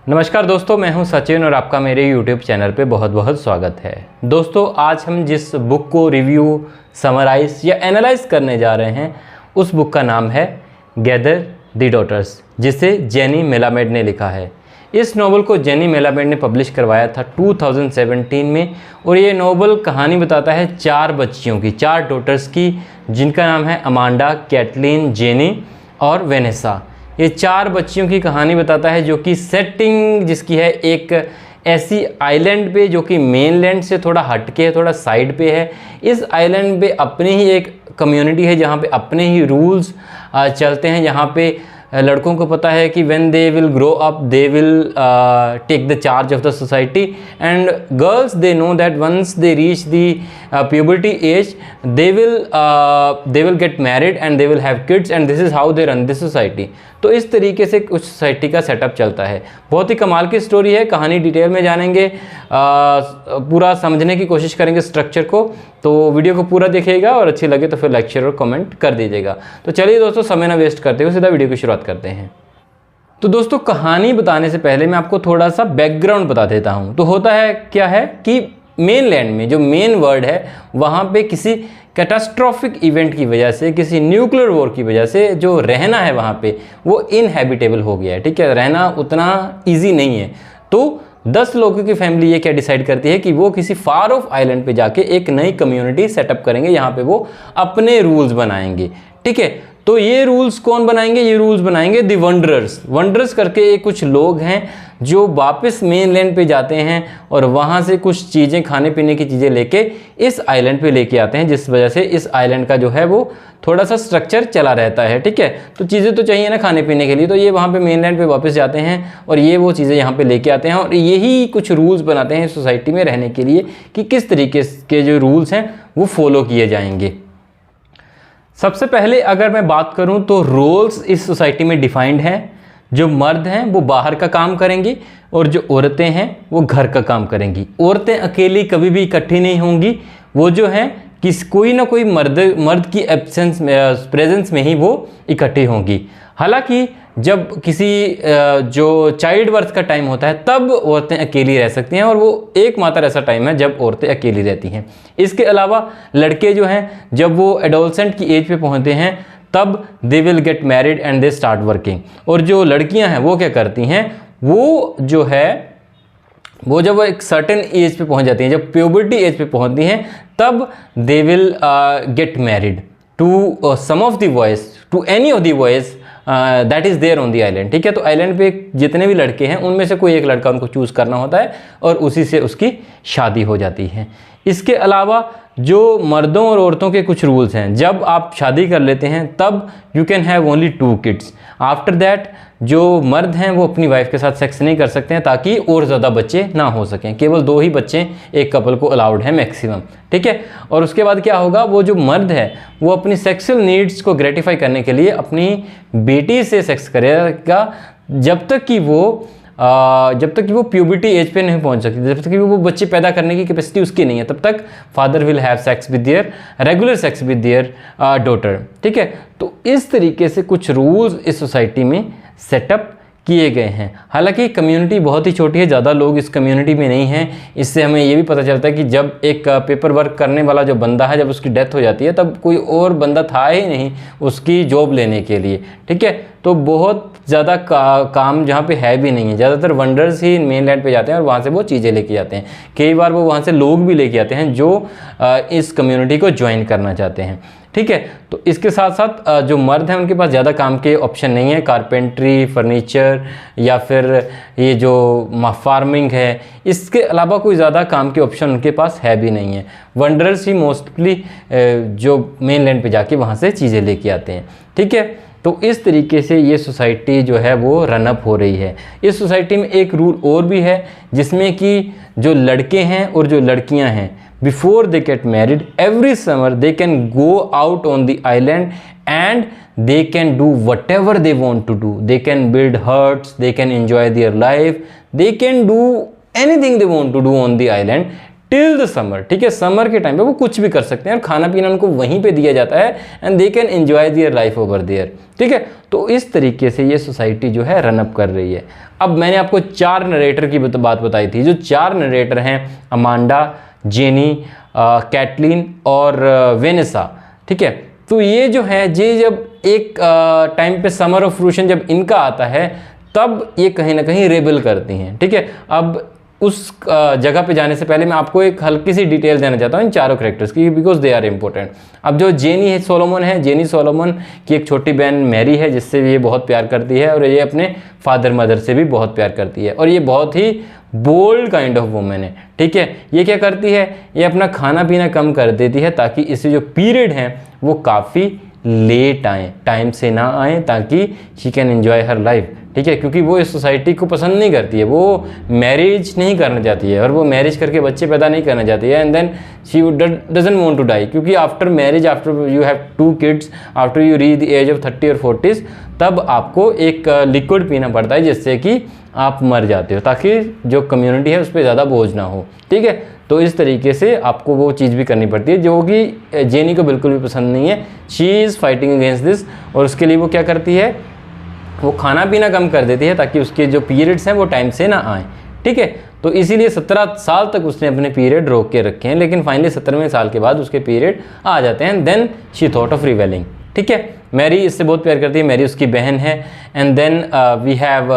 नमस्कार दोस्तों, मैं हूं सचिन और आपका मेरे YouTube चैनल पे बहुत बहुत स्वागत है। दोस्तों, आज हम जिस बुक को रिव्यू, समराइज या एनालाइज करने जा रहे हैं उस बुक का नाम है गैदर द डॉटर्स, जिसे जेनी मेलामेड ने लिखा है। इस नोवेल को जेनी मेलामेड ने पब्लिश करवाया था 2017 में और ये नोवेल कहानी बताता है 4 बच्चियों की, 4 डॉटर्स की, जिनका नाम है अमांडा, कैटलीन, जेनी और वेनेसा। ये 4 बच्चियों की कहानी बताता है, जो कि सेटिंग जिसकी है एक ऐसी आइलैंड पे जो कि मेनलैंड से थोड़ा हटके है, थोड़ा साइड पे है। इस आइलैंड पे अपनी ही एक कम्युनिटी है जहाँ पे अपने ही रूल्स चलते हैं। यहाँ पे लड़कों को पता है कि when they will grow up they will take the charge of the society, and girls they know that once they reach the puberty age they will get married and they will have kids and this is how they run this society. तो इस तरीके से कुछ society का setup चलता है। बहुत ही कमाल की स्टोरी है। कहानी डिटेल में जानेंगे, पूरा समझने की कोशिश करेंगे स्ट्रक्चर को। तो वीडियो को पूरा देखिएगा और अच्छी लगे तो फिर लाइक, शेयर और कमेंट कर दीजिएगा। तो चलिए दोस्तों, समय ना वेस्ट करते हुए सीधा वीडियो की शुरुआत करते हैं। तो दोस्तों, कहानी बताने से पहले मैं आपको थोड़ा सा बैकग्राउंड बता देता हूँ। तो होता है क्या है कि मेनलैंड में जो मेन वर्ल्ड है वहाँ पे किसी कैटास्ट्रॉफिक इवेंट की वजह से, किसी न्यूक्लियर वॉर की वजह से जो रहना है वहाँ पे वो इनहैबिटेबल हो गया है। ठीक है, रहना उतना इजी नहीं है। तो 10 लोगों की फैमिली ये क्या डिसाइड करती है कि वो किसी फार ऑफ आइलैंड पे जाके एक नई कम्युनिटी सेटअप करेंगे। यहाँ पे वो अपने रूल्स बनाएंगे। ठीक है, तो ये रूल्स कौन बनाएंगे? ये रूल्स बनाएंगे दी वंडरर्स। वंडरर्स करके ये कुछ लोग हैं जो वापस मेनलैंड पे जाते हैं और वहाँ से कुछ चीज़ें, खाने पीने की चीज़ें लेके इस आइलैंड पे लेके आते हैं, जिस वजह से इस आइलैंड का जो है वो थोड़ा सा स्ट्रक्चर चला रहता है। ठीक है, तो चीज़ें तो चाहिए ना खाने पीने के लिए, तो ये वहाँ पे मेनलैंड पे वापस जाते हैं और ये वो चीज़ें यहाँ पे लेके आते हैं और यही कुछ रूल्स बनाते हैं सोसाइटी में रहने के लिए कि किस तरीके के जो रूल्स हैं वो फॉलो किए जाएंगे। सबसे पहले अगर मैं बात करूं तो रोल्स इस सोसाइटी में डिफाइंड हैं। जो मर्द हैं वो बाहर का काम करेंगी और जो औरतें हैं वो घर का काम करेंगी। औरतें अकेली कभी भी इकट्ठी नहीं होंगी। वो जो हैं कोई ना कोई मर्द की एब्सेंस में, प्रेजेंस में ही वो इकट्ठी होंगी। हालांकि जब किसी जो चाइल्ड बर्थ का टाइम होता है तब औरतें अकेली रह सकती हैं और वो एकमात्र ऐसा टाइम है जब औरतें अकेली रहती हैं। इसके अलावा लड़के जो हैं जब वो एडोलसेंट की एज पे पहुंचते हैं तब they will get married and they start working. और जो लड़कियां हैं वो क्या करती हैं, वो जो है वो जब वो एक सर्टेन एज पे पहुंच जाती हैं, जब प्यूबर्टी एज पे पहुंचती हैं तब they will get married to some of the boys, to any of the boys that is there on the island. ठीक है, तो आइलैंड पे जितने भी लड़के हैं उनमें से कोई एक लड़का उनको चूज़ करना होता है और उसी से उसकी शादी हो जाती है। इसके अलावा जो मर्दों और औरतों के कुछ रूल्स हैं, जब आप शादी कर लेते हैं तब you can have only 2 kids. After that जो मर्द हैं वो अपनी वाइफ के साथ सेक्स नहीं कर सकते हैं ताकि और ज़्यादा बच्चे ना हो सकें। केवल 2 ही बच्चे एक कपल को अलाउड है मैक्सिमम। ठीक है, और उसके बाद क्या होगा, वो जो मर्द है वो अपनी सेक्सुअल नीड्स को ग्रेटिफाई करने के लिए अपनी बेटी से सेक्स करेगा जब तक कि वो प्यूबर्टी एज पे नहीं पहुंच सकती, जब तक कि वो बच्चे पैदा करने की कैपेसिटी उसकी नहीं है, तब तक father will have sex with their regular sex with their daughter. ठीक है, तो इस तरीके से कुछ रूल्स इस सोसाइटी में सेटअप किए गए हैं। हालांकि कम्युनिटी बहुत ही छोटी है, ज़्यादा लोग इस कम्युनिटी में नहीं हैं। इससे हमें ये भी पता चलता है कि जब एक पेपर वर्क करने वाला जो बंदा है, जब उसकी डेथ हो जाती है तब कोई और बंदा था ही नहीं उसकी जॉब लेने के लिए। ठीक है, तो बहुत ज़्यादा काम जहाँ पे है भी नहीं है। ज़्यादातर वंडर्स ही मेनलैंड पे जाते हैं और वहाँ से वो चीज़ें लेके जाते हैं। कई बार वो वहाँ से लोग भी लेके आते हैं जो इस कम्युनिटी को ज्वाइन करना चाहते हैं। ठीक है, तो इसके साथ साथ जो मर्द हैं उनके पास ज़्यादा काम के ऑप्शन नहीं है। कारपेंट्री, फर्नीचर या फिर ये जो फार्मिंग है, इसके अलावा कोई ज़्यादा काम के ऑप्शन उनके पास है भी नहीं है। वंडरर्स ही मोस्टली जो मेनलैंड पे जाके वहाँ से चीज़ें लेके आते हैं। ठीक है, तो इस तरीके से ये सोसाइटी जो है वो रनअप हो रही है। इस सोसाइटी में एक रूल और भी है जिसमें कि जो लड़के हैं और जो लड़कियां हैं, before they get married every summer they can go out on the island and they can do whatever they want to do. They can build huts, they can enjoy their life, they can do anything they want to do on the island till the summer, ठीक है। Summer के time पे वो कुछ भी कर सकते हैं और खाना पीना उनको वहीं पे दिया जाता है and they can enjoy their life over there, ठीक है। तो इस तरीके से ये सोसाइटी जो है रन अप कर रही है। अब मैंने आपको 4 नरेटर की बात बताई थी, जो 4 नरेटर हैं अमांडा, जेनी, कैटलीन और वेनेसा, ठीक है। तो ये जो है ये जब एक टाइम पे समर ऑफ फ्रूशन जब इनका आता है तब ये कहीं ना कहीं रेबल करती हैं, ठीक है। अब उस जगह पे जाने से पहले मैं आपको एक हल्की सी डिटेल देना चाहता हूँ इन चारों कैरेक्टर्स की, बिकॉज दे आर इंपॉर्टेंट। अब जो जेनी है सोलोमन है, जेनी सोलोमन की एक छोटी बहन मैरी है जिससे ये बहुत प्यार करती है और ये अपने फादर मदर से भी बहुत प्यार करती है और ये बहुत ही बोल्ड काइंड ऑफ वुमेन है, ठीक है। ये क्या करती है, ये अपना खाना पीना कम कर देती है ताकि इससे जो पीरियड हैं वो काफ़ी लेट आएँ, टाइम से ना आएँ, ताकि she can enjoy her life, ठीक है। क्योंकि वो इस सोसाइटी को पसंद नहीं करती है, वो मैरिज नहीं करना चाहती है और वो मैरिज करके बच्चे पैदा नहीं करना चाहती है and then she doesn't want to die, क्योंकि after marriage, after you have 2 kids, after you reach the age of 30 और 40s, तब आपको एक लिक्विड पीना पड़ता है जिससे कि आप मर जाते हो, ताकि जो कम्युनिटी है उस पर ज़्यादा बोझ ना हो, ठीक है। तो इस तरीके से आपको वो चीज़ भी करनी पड़ती है जो कि जेनी को बिल्कुल भी पसंद नहीं है। She is fighting against this और उसके लिए वो क्या करती है, वो खाना पीना कम कर देती है ताकि उसके जो पीरियड्स हैं वो टाइम से ना आएँ, ठीक है। तो इसीलिए 17 साल तक उसने अपने पीरियड रोक के रखे हैं, लेकिन फाइनली 17वें साल के बाद उसके पीरियड आ जाते हैं। Then she thought of revelling, ठीक है। मैरी इससे बहुत प्यार करती है, मैरी उसकी बहन है। And then we have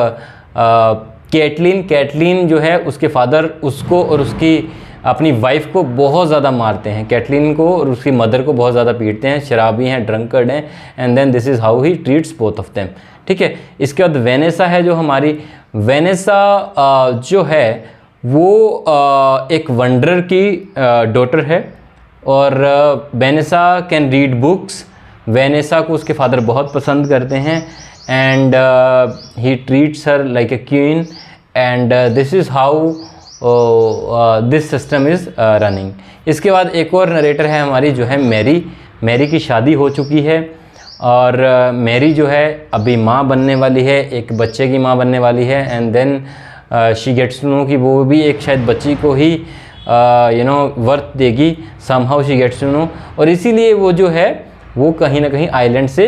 Caitlin. Caitlin जो है उसके फादर उसको और उसकी अपनी वाइफ को बहुत ज़्यादा मारते हैं, कैटलीन को और उसकी मदर को बहुत ज़्यादा पीटते हैं, शराबी हैं, ड्रंकर्ड हैं। And then this is how he treats both of them, ठीक है। इसके बाद वेनेसा है जो हमारी, वेनेसा जो है वो एक वंडर की डॉटर है और Vanessa can read books. Vanessa को उसके फादर बहुत पसंद करते हैं and he treats her like a queen and this is how this system is running. इसके बाद एक और नरेटर है हमारी जो है मैरी। मैरी की शादी हो चुकी है और मैरी जो है अभी माँ बनने वाली है, एक बच्चे की माँ बनने वाली है। And then she gets to know कि वो भी एक शायद बच्ची को ही वर्थ देगी, somehow she gets to know. और इसीलिए वो जो है वो कहीं ना कहीं आइलैंड से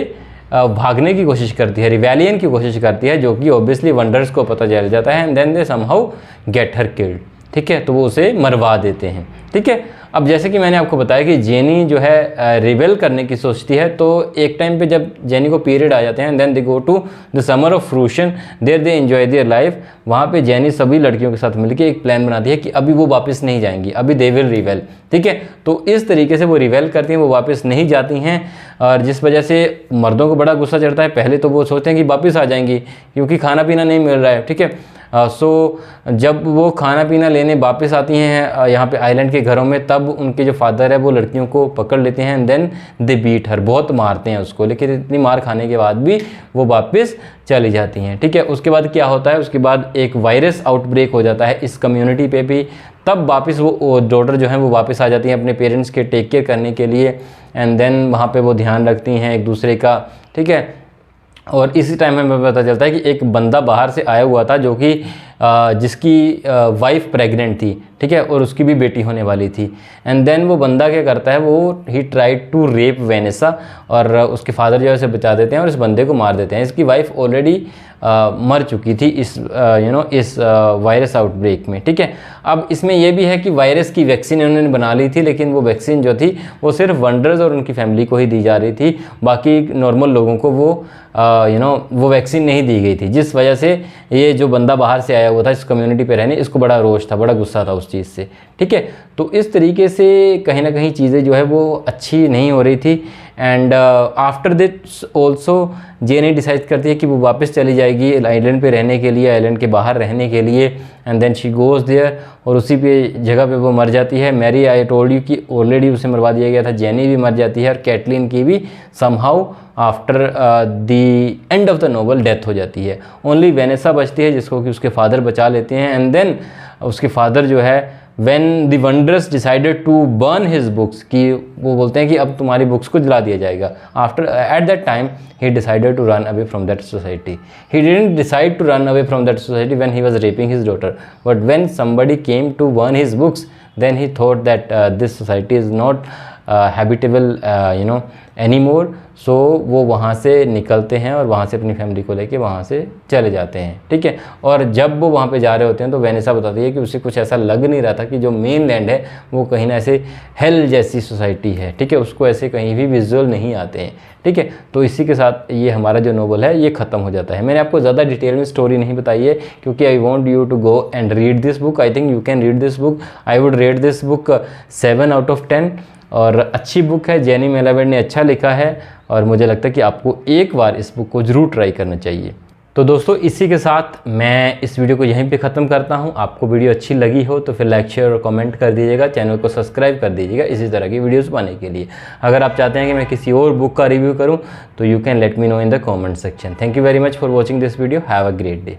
भागने की कोशिश करती है, रिवेलियन की कोशिश करती है, जो कि ऑब्वियसली वंडर्स को पता चल जाता है and then they somehow get her killed, ठीक है। तो वो उसे मरवा देते हैं, ठीक है। अब जैसे कि मैंने आपको बताया कि जेनी जो है रिवेल करने की सोचती है, तो एक टाइम पे जब जेनी को पीरियड आ जाते हैं then they go to the summer of fruition, there they enjoy their life. वहाँ पे जेनी सभी लड़कियों के साथ मिलकर एक प्लान बनाती है कि अभी वो वापस नहीं जाएंगी, अभी दे विल रिवेल, ठीक है। तो इस तरीके से वो रिवेल करती हैं, वो वापस नहीं जाती हैं और जिस वजह से मर्दों को बड़ा गुस्सा चढ़ता है। पहले तो वो सोचते हैं कि वापस आ जाएंगी क्योंकि खाना पीना नहीं मिल रहा है, ठीक है। सो जब वो खाना पीना लेने वापस आती हैं यहाँ पे आइलैंड के घरों में, तब उनके जो फादर है वो लड़कियों को पकड़ लेते हैं and then they beat her, बहुत मारते हैं उसको, लेकिन इतनी मार खाने के बाद भी वो वापस चली जाती हैं, ठीक है। उसके बाद क्या होता है, उसके बाद एक वायरस आउटब्रेक हो जाता है इस कम्युनिटी पे भी, तब वापस वो डॉटर जो हैं वो वापस आ जाती हैं अपने पेरेंट्स के टेक केयर करने के लिए एंड देन वहाँ पे वो ध्यान रखती हैं एक दूसरे का, ठीक है। और इसी टाइम में हमें पता चलता है कि एक बंदा बाहर से आया हुआ था जो कि जिसकी वाइफ प्रेग्नेंट थी, ठीक है, और उसकी भी बेटी होने वाली थी। एंड देन वो बंदा क्या करता है, वो he tried to rape Vanessa और उसके फादर जो है उसे बचा देते हैं और इस बंदे को मार देते हैं। इसकी वाइफ ऑलरेडी मर चुकी थी इस इस वायरस आउटब्रेक में, ठीक है। अब इसमें यह भी है कि वायरस की वैक्सीन उन्होंने बना ली थी, लेकिन वो वैक्सीन जो थी वो सिर्फ वंडर्स और उनकी फैमिली को ही दी जा रही थी, बाकी नॉर्मल लोगों को वो वो वैक्सीन नहीं दी गई थी, जिस वजह से ये जो बंदा बाहर से आया हुआ था इस कम्युनिटी पे रहने, इसको बड़ा रोष था, बड़ा गुस्सा था उस चीज़ से, ठीक है। तो इस तरीके से कहीं ना कहीं चीज़ें जो है वो अच्छी नहीं हो रही थी। And after this also jenny decide करती है कि वो वापस चली जाएगी आइलैंड पे रहने के लिए, आइलैंड के बाहर रहने के लिए। And then she goes there और उसी पे जगह पे वो मर जाती है। मैरी, आई टोल्ड यू कि ऑलरेडी उसे मरवा दिया गया था। जेनी भी मर जाती है और कैटलीन की भी somehow after the end of the novel death हो जाती है। ओनली वेनेसा बचती है जिसको कि उसके फादर बचा लेते हैं। एंड देन उसके फादर जो है When the Wanderers decided to burn his books, कि वो बोलते हैं कि अब तुम्हारी बुक्स को जला दिया जाएगा। After at that time he decided to run away from that society. He didn't decide to run away from that society when he was raping his daughter, but when somebody came to burn his books, then he thought that this society is not habitable any more. So वो वहाँ से निकलते हैं और वहाँ से अपनी family को लेके वहाँ से चले जाते हैं, ठीक है। और जब वो वहाँ पे जा रहे होते हैं तो वेनेसा बताती है कि उसे कुछ ऐसा लग नहीं रहा था कि जो मेन लैंड है वो कहीं ना ऐसे हेल जैसी सोसाइटी है, ठीक है। उसको ऐसे कहीं भी विजुअल नहीं आते हैं, ठीक है। तो इसी के साथ ये हमारा जो नोवेल है ये ख़त्म हो जाता है। मैंने आपको ज़्यादा डिटेल में स्टोरी नहीं बताई है क्योंकि I want you to go and read this book. I think you can read this book. I would rate this book 7 out of 10। और अच्छी बुक है, जेनी मेलावेट ने अच्छा लिखा है और मुझे लगता है कि आपको एक बार इस बुक को ज़रूर ट्राई करना चाहिए। तो दोस्तों इसी के साथ मैं इस वीडियो को यहीं पे ख़त्म करता हूँ। आपको वीडियो अच्छी लगी हो तो फिर लाइक शेयर और कमेंट कर दीजिएगा, चैनल को सब्सक्राइब कर दीजिएगा इसी तरह की वीडियोस पाने के लिए। अगर आप चाहते हैं कि मैं किसी और बुक का रिव्यू करूँ तो you can let me know in the comment section. Thank you very much for watching this video. Have a great day.